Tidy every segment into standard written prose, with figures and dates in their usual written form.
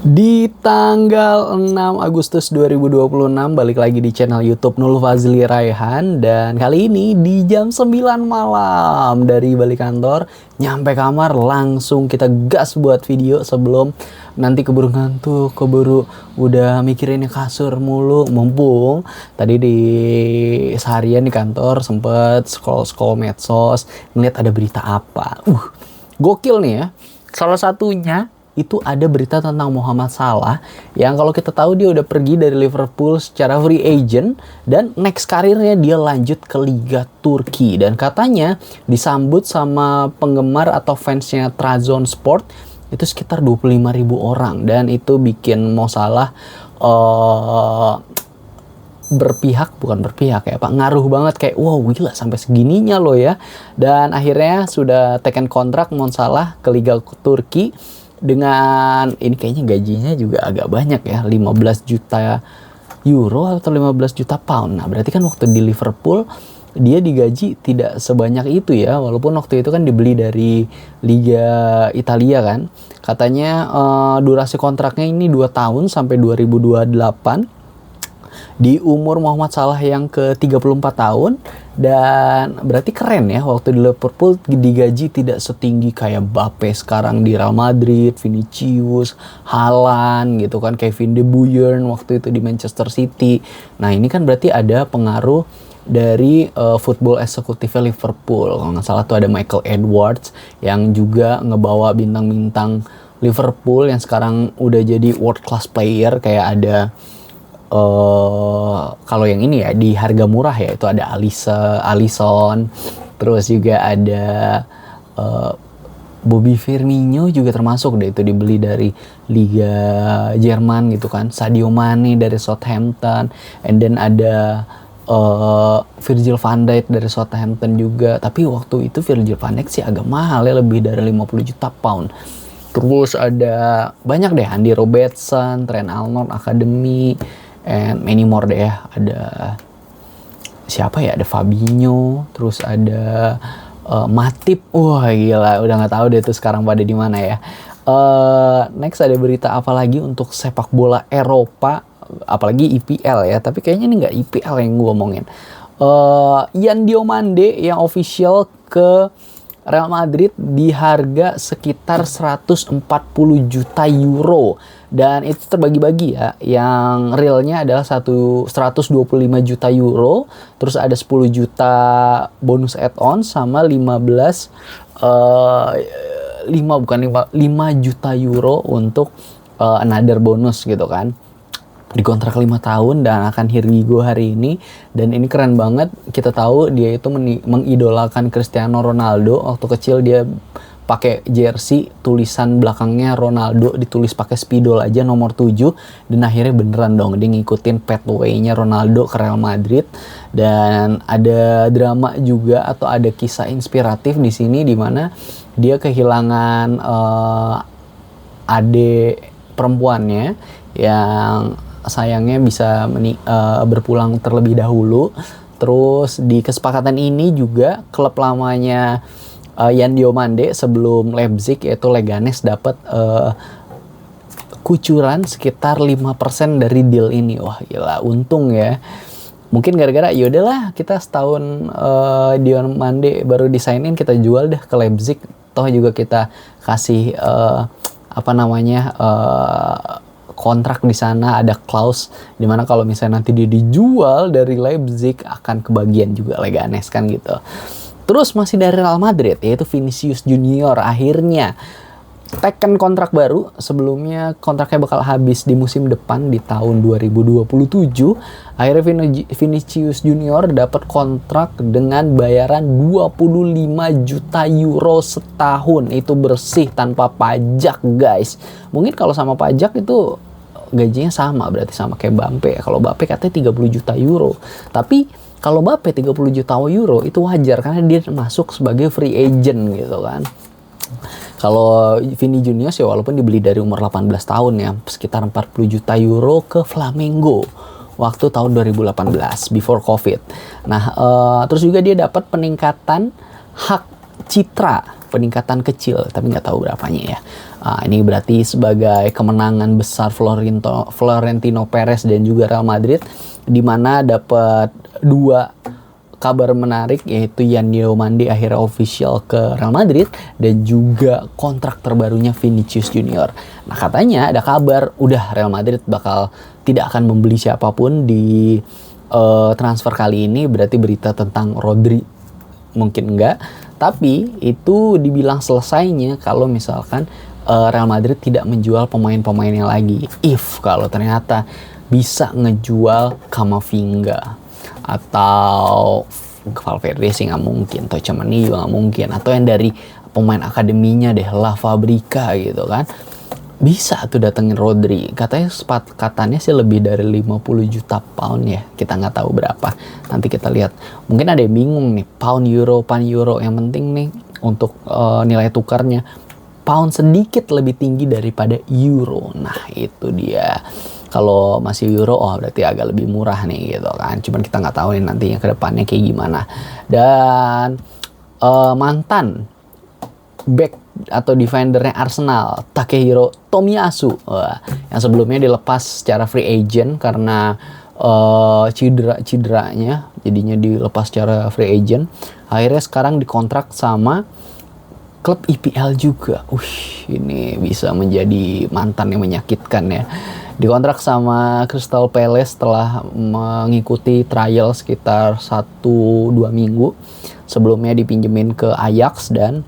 Di tanggal 6 Agustus 2026 balik lagi di channel YouTube Nul Fazli Raihan, dan kali ini di jam 9 malam dari balik kantor nyampe kamar langsung kita gas buat video sebelum nanti keburu ngantuk, keburu udah mikirin kasur mulu. Mumpung tadi di seharian di kantor sempet scroll medsos ngeliat ada berita apa. Gokil nih ya. Salah satunya itu ada berita tentang Mohamed Salah yang kalau kita tahu dia udah pergi dari Liverpool secara free agent dan next karirnya dia lanjut ke Liga Turki, dan katanya disambut sama penggemar atau fansnya Trabzonspor itu sekitar 25.000 orang, dan itu bikin Mo Salah bukan berpihak ya Pak, ngaruh banget, kayak wow gila sampai segininya loh ya. Dan akhirnya sudah taken kontrak Mo Salah ke Liga Turki dengan ini kayaknya gajinya juga agak banyak ya, 15 juta euro atau 15 juta pound. Nah berarti kan waktu di Liverpool dia digaji tidak sebanyak itu ya, walaupun waktu itu kan dibeli dari Liga Italia kan. Katanya durasi kontraknya ini 2 tahun sampai 2028 di umur Mohamed Salah yang ke-34 tahun. Dan berarti keren ya, waktu di Liverpool digaji tidak setinggi kayak Mbappe sekarang di Real Madrid, Vinicius, Haaland gitu kan, Kevin De Bruyne waktu itu di Manchester City. Nah ini kan berarti ada pengaruh dari football eksekutif Liverpool. Kalau nggak salah tuh ada Michael Edwards yang juga ngebawa bintang-bintang Liverpool yang sekarang udah jadi world class player, kayak ada kalau yang ini ya di harga murah ya itu ada Alisson, terus juga ada Bobby Firmino juga termasuk deh, itu dibeli dari Liga Jerman gitu kan, Sadio Mane dari Southampton, and then ada Virgil van Dijk dari Southampton juga, tapi waktu itu Virgil van Dijk sih agak mahal ya, lebih dari 50 juta pound. Terus ada banyak deh, Andy Robertson, Trent Alexander Academy, and many more deh ya. Ada siapa ya, ada Fabinho, terus ada Matip. Wah gila, udah nggak tahu deh tuh sekarang pada di mana ya. Next ada berita apa lagi untuk sepak bola Eropa, apalagi IPL ya, tapi kayaknya ini nggak IPL yang gue omongin. Yan Diomande yang official ke Real Madrid di harga sekitar 140 juta euro, dan itu terbagi-bagi ya. Yang realnya adalah 125 juta euro, terus ada 10 juta bonus add-on sama 5 juta euro untuk another bonus gitu kan. Dikontrak 5 tahun dan akan Hirgigo hari ini. Dan ini keren banget, kita tahu dia itu mengidolakan Cristiano Ronaldo. Waktu kecil dia pakai jersey tulisan belakangnya Ronaldo ditulis pakai spidol aja nomor 7, dan akhirnya beneran dong dia ngikutin pathway-nya Ronaldo ke Real Madrid. Dan ada drama juga atau ada kisah inspiratif di sini, di mana dia kehilangan adik perempuannya yang sayangnya bisa berpulang terlebih dahulu. Terus di kesepakatan ini juga klub lamanya Yan Diomande sebelum Leipzig yaitu Leganes dapat kucuran sekitar 5% dari deal ini. Wah gila, untung ya. Mungkin gara-gara yaudahlah kita setahun Diomande baru disainin, kita jual deh ke Leipzig, toh juga kita kasih kontrak di sana, ada clause dimana kalau misalnya nanti dia dijual dari Leipzig akan kebagian juga Leganes kan gitu. Terus masih dari Real Madrid yaitu Vinicius Junior akhirnya taken kontrak baru. Sebelumnya kontraknya bakal habis di musim depan di tahun 2027. Akhirnya Vinicius Junior dapat kontrak dengan bayaran 25 juta euro setahun. Itu bersih tanpa pajak guys. Mungkin kalau sama pajak itu gajinya sama, berarti sama kayak Mbappe. Kalau Mbappe katanya 30 juta euro. Tapi kalau Mbappe 30 juta euro itu wajar karena dia masuk sebagai free agent gitu kan. Kalau Vini Junior ya walaupun dibeli dari umur 18 tahun ya, sekitar 40 juta euro ke Flamengo waktu tahun 2018 before COVID. Nah, terus juga dia dapat peningkatan hak citra, peningkatan kecil, tapi nggak tahu berapanya ya. Ini berarti sebagai kemenangan besar Florentino Perez dan juga Real Madrid, di mana dapat 2 kabar menarik, yaitu Yan Diomande akhirnya official ke Real Madrid dan juga kontrak terbarunya Vinicius Junior. Nah, katanya ada kabar udah Real Madrid bakal tidak akan membeli siapapun di transfer kali ini, berarti berita tentang Rodri mungkin enggak, tapi itu dibilang selesainya kalau misalkan Real Madrid tidak menjual pemain-pemainnya lagi. Kalau ternyata bisa ngejual Camavinga atau Valverde sih nggak mungkin, atau Tchouaméni juga nggak mungkin, atau yang dari pemain akademinya deh, La Fabrica gitu kan, bisa tuh datengin Rodri. Katanya sih lebih dari 50 juta pound ya, kita nggak tahu berapa, nanti kita lihat. Mungkin ada yang bingung nih, pound euro, yang penting nih untuk nilai tukarnya pound sedikit lebih tinggi daripada euro. Nah itu dia. Kalau masih euro, berarti agak lebih murah nih gitu kan. Cuman kita nggak tahu nih nantinya ke depannya kayak gimana. Dan mantan back atau defendernya Arsenal, Takehiro Tomiyasu, yang sebelumnya dilepas secara free agent karena cederanya, jadinya dilepas secara free agent. Akhirnya sekarang dikontrak sama klub IPL juga. Ini bisa menjadi mantan yang menyakitkan ya. Dikontrak sama Crystal Palace setelah mengikuti trial sekitar 1-2 minggu. Sebelumnya dipinjemin ke Ajax, dan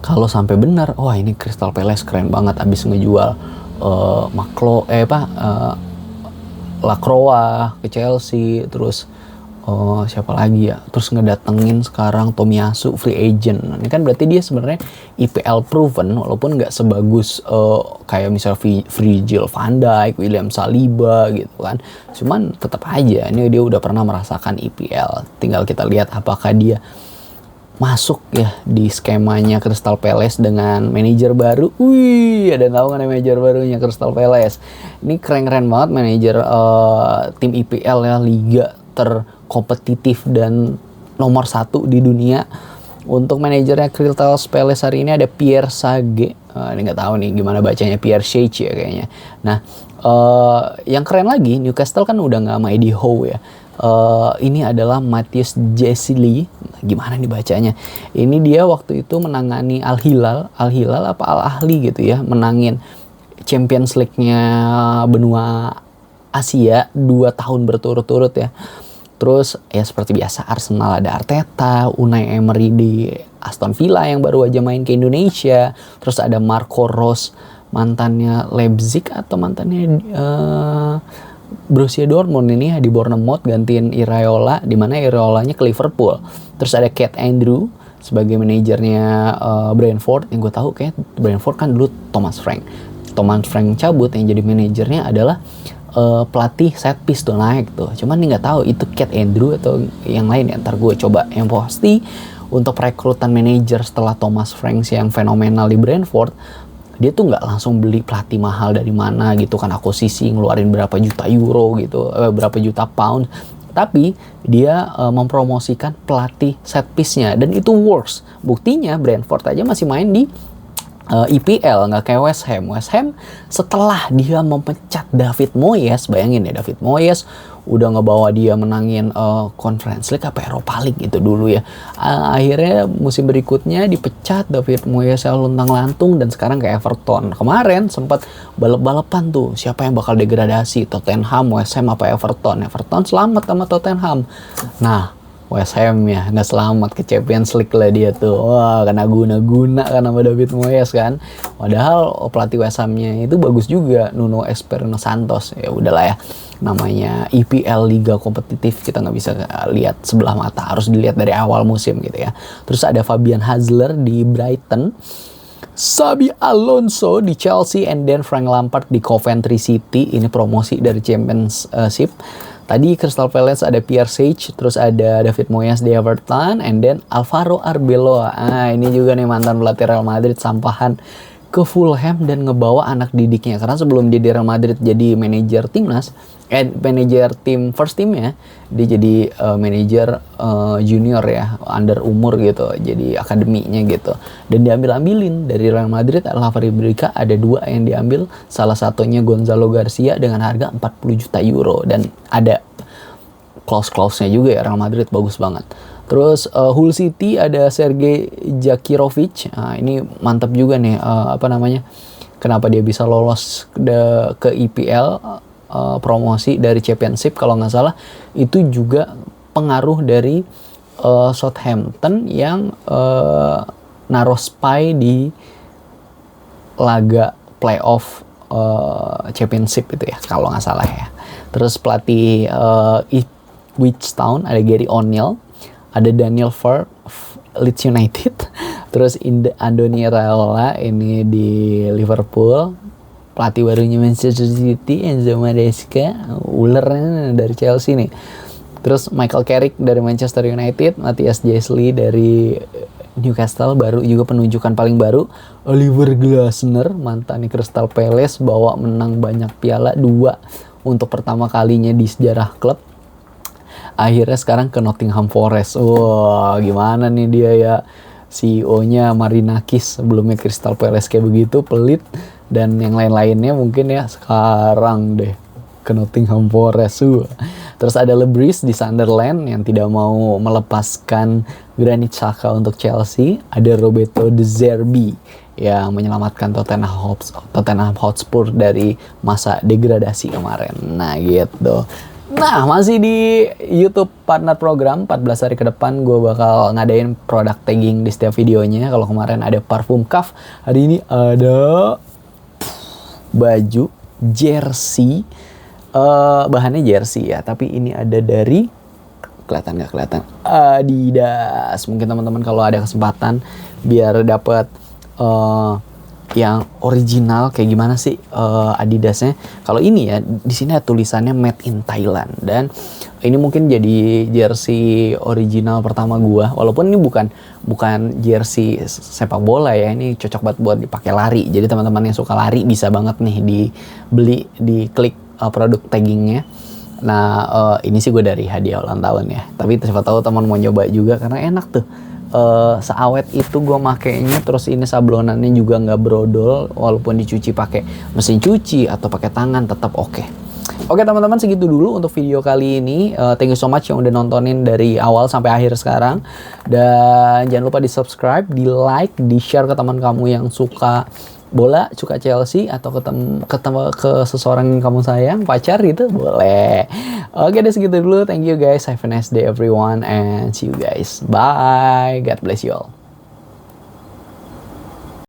kalau sampai benar, ini Crystal Palace keren banget abis ngejual Lacroix ke Chelsea, terus siapa lagi ya, terus ngedatengin sekarang Tomiyasu free agent. Ini kan berarti dia sebenarnya IPL proven, walaupun nggak sebagus kayak misal Virgil van Dijk, William Saliba gitu kan. Cuman tetap aja ini dia udah pernah merasakan IPL. Tinggal kita lihat apakah dia masuk ya di skemanya Crystal Palace dengan manajer baru. Ada tahu nggak manajer barunya Crystal Palace? Ini keren-keren banget manajer tim IPL ya, liga terkompetitif dan nomor 1 di dunia. Untuk manajernya Crystal Palace hari ini ada Pierre Sage. Ini nggak tahu nih gimana bacanya, Pierre Sage ya kayaknya. Nah, yang keren lagi, Newcastle kan udah nggak sama Eddie Howe ya. Ini adalah Matthias Jesili, gimana nih bacanya? Ini dia waktu itu menangani Al Hilal apa Al Ahli gitu ya, menangin Champions League-nya benua Asia 2 tahun berturut-turut ya. Terus ya seperti biasa Arsenal ada Arteta, Unai Emery di Aston Villa yang baru aja main ke Indonesia. Terus ada Marco Rose, mantannya Leipzig atau mantannya Borussia Dortmund ini ya, di Bournemouth, gantiin Iraola, di mana Iraolanya ke Liverpool. Terus ada Kate Andrew sebagai manajernya Brentford. Yang gue tahu kayak Brentford kan dulu Thomas Frank cabut, yang jadi manajernya adalah pelatih set piece tuh naik tuh. Cuman nih nggak tahu itu Kate Andrew atau yang lain ya, ntar gue coba. Yang pasti untuk perekrutan manajer setelah Thomas Franks yang fenomenal di Brentford, dia tuh nggak langsung beli pelatih mahal dari mana gitu kan, akuisisi ngeluarin berapa juta euro gitu, berapa juta pound, tapi dia mempromosikan pelatih set piece-nya dan itu works. Buktinya Brentford aja masih main di IPL, nggak kayak West Ham. West Ham setelah dia memecat David Moyes, bayangin ya, David Moyes udah ngebawa dia menangin Conference League apa Europa League gitu dulu ya. Akhirnya musim berikutnya dipecat David Moyes luntang-lantung dan sekarang ke Everton. Kemarin sempat balap-balapan tuh siapa yang bakal degradasi, Tottenham, West Ham apa Everton. Everton selamat sama Tottenham. Nah, West Ham ya nggak selamat ke Champions League lah dia tuh. Wah, kena guna kan sama David Moyes kan. Padahal pelatih West Ham-nya itu bagus juga, Nuno Espirito Santos. Ya udahlah ya, namanya IPL, liga kompetitif, kita nggak bisa lihat sebelah mata, harus dilihat dari awal musim gitu ya. Terus ada Fabian Hassler di Brighton, Xabi Alonso di Chelsea, and then Frank Lampard di Coventry City. Ini promosi dari Championship. Tadi Crystal Palace ada Pierre Sage, terus ada David Moyes di Everton, and then Alvaro Arbeloa. Ini juga nih mantan pelatih Real Madrid, sampahan ke Fulham dan ngebawa anak didiknya, karena sebelum dia di Real Madrid jadi manajer timnas, manajer tim first teamnya, dia jadi manajer junior ya, under umur gitu, jadi akademinya gitu, dan diambilin dari Real Madrid. La Fabrica ada 2 yang diambil, salah satunya Gonzalo Garcia dengan harga 40 juta euro, dan ada clause-nya juga ya, Real Madrid bagus banget. Terus Hull City ada Sergej Jakirovic. Nah, ini mantap juga nih, kenapa dia bisa lolos ke EPL, promosi dari Championship kalau nggak salah. Itu juga pengaruh dari Southampton yang naruh Spy di laga playoff Championship itu ya, kalau nggak salah ya. Terus pelatih Ipswich Town ada Gary O'Neill, ada Daniel Farr Leeds United, terus Andoni Raiola ini di Liverpool, pelatih barunya Manchester City Enzo Maresca, ulernya dari Chelsea nih. Terus Michael Carrick dari Manchester United, Matthias Jesli dari Newcastle, baru juga penunjukan paling baru. Oliver Glasner, mantan Crystal Palace, bawa menang banyak piala, 2 untuk pertama kalinya di sejarah klub. Akhirnya sekarang ke Nottingham Forest. Wah, gimana nih dia ya, CEO-nya Marinakis, sebelumnya Crystal Palace kayak begitu, pelit, dan yang lain-lainnya mungkin ya, sekarang deh ke Nottingham Forest. Terus ada Lebris di Sunderland yang tidak mau melepaskan Granit Xhaka untuk Chelsea. Ada Roberto De Zerbi yang menyelamatkan Tottenham Hotspur dari masa degradasi kemarin. Nah gitu. Nah, masih di YouTube Partner Program, 14 hari ke depan gue bakal ngadain product tagging di setiap videonya. Kalau kemarin ada parfum Kaf, hari ini ada baju jersey, bahannya jersey ya, tapi ini ada dari, kelihatan nggak kelihatan, Adidas. Mungkin teman-teman kalau ada kesempatan biar dapat yang original kayak gimana sih Adidasnya. Kalau ini ya, di sini ada tulisannya Made in Thailand, dan ini mungkin jadi jersey original pertama gua, walaupun ini bukan jersey sepak bola ya, ini cocok banget buat dipakai lari. Jadi teman-teman yang suka lari bisa banget nih dibeli, diklik produk taggingnya. Nah, ini sih gue dari hadiah ulang tahun ya, tapi siapa tahu teman mau nyoba juga karena enak tuh. Seawet itu gue makainya, terus ini sablonannya juga nggak brodol, walaupun dicuci pakai mesin cuci atau pakai tangan tetap oke. Oke teman-teman, segitu dulu untuk video kali ini. Thank you so much yang udah nontonin dari awal sampai akhir sekarang, dan jangan lupa di subscribe, di like, di share ke teman kamu yang suka bola, suka Chelsea, atau ke seseorang yang kamu sayang, pacar gitu, boleh. Oke deh, segitu dulu. Thank you guys, have a nice day everyone, and see you guys. Bye, God bless you all.